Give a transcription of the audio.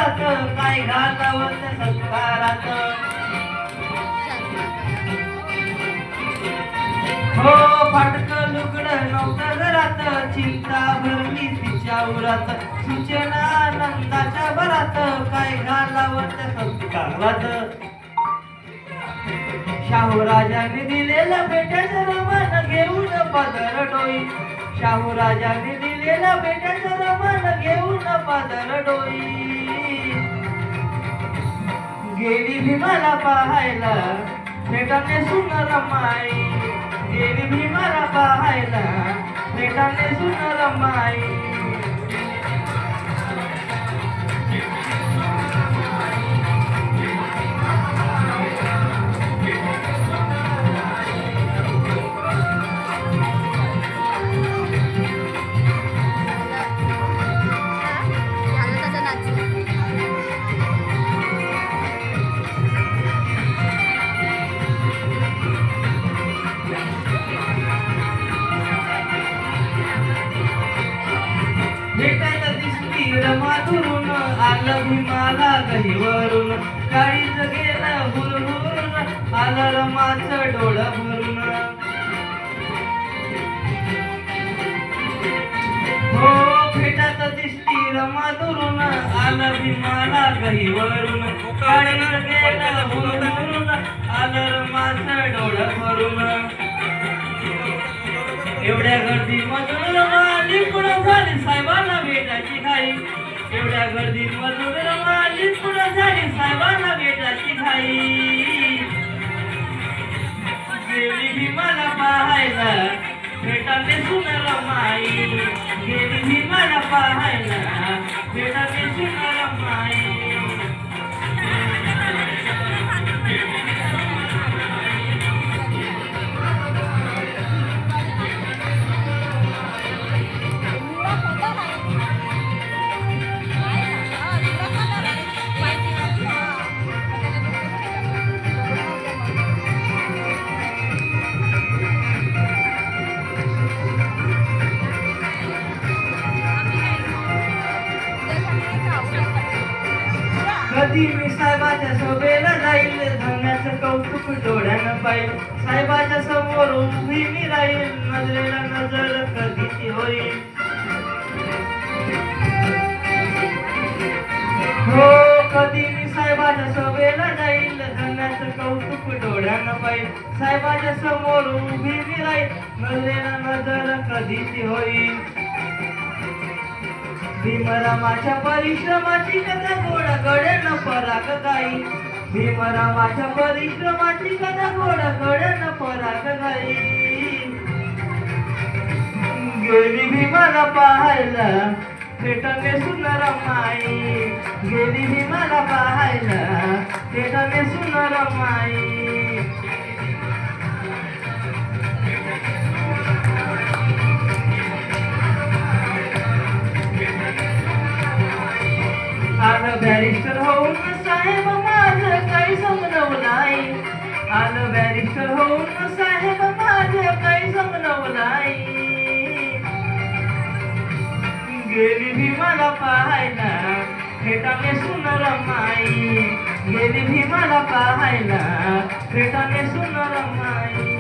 घरात काय घालावं त्या संस्कारात. हो फाटकं लुगडं नव्हतं घरात, चिंता भरली तिच्या उरात. सूचना आनंदाच्या भरात काय घालावं त्या संस्कारात. शाहू राजाने दिलेलं बेट्याचं रमान घेऊन पदर डोई. शाहू राजाने दिलेलं बेट्याचं रमान घेऊन पदर डोई. गेली भीमाला पाहायला बेटाने सुंदर माई. गेली भीमाला पाहायला बेटाने सुंदर माई. भेटायला दिसली रमा दुरून आलं भीमाला गहीवरून. काळीज गेलं हुरहुरून आलं रमाचं डोळं भरून. हो भेटात दिसली रमा दुरून आलं भीमाला गहीवरून. काळीज गेलं हुरहुरून आलं रमाचं डोळं भरून. एवढ्या गर्दीमधून रमा पुढं झाली साहेबांना भेटायची घाई. एवढ्या गर्दीमधून रमा पुढं झाली साहेबांना भेटायची घाई. गेली भीमाला पाहायला भेटाने सुंदर माई. गेली भीमाला पाहायला भेटाने सुंदर माई. कधी मी साहेबाच्या सभेला जाईल, धन्याचं कौतुक डोळ्यानं पाहिल. साहेबाच्या समोर उभी मी राहील, नजरेला नजर कधीची होईल. हो कधी मी साहेबाच्या सभेला जाईल, धन्याचं कौतुक डोळ्यानं पाहिल. साहेबाच्या समोर उभी मी राहील, नजरेला नजर कधीची होईल. भीमरामाच्या परिश्रमाची कथा गोड गड्यानं पराग गाई. भीमरामाच्या परिश्रमाची कथा गोड गड्यानं पराग गाई. गेली भीमाला पाहायला पेटाने सुंदर माई. गेली भीमाला पाहायला पेटाने सुंदर माई. आलं बॅरिस्टर होऊन साहेब माझं काही समजलं नाही. आलं बॅरिस्टर होऊन साहेब माझं काही समजलं नाही. गेली भीमाला पाहायला भेटाने सुंदर माई. गेली भीमाला पाहायला भेटाने सुंदर माई.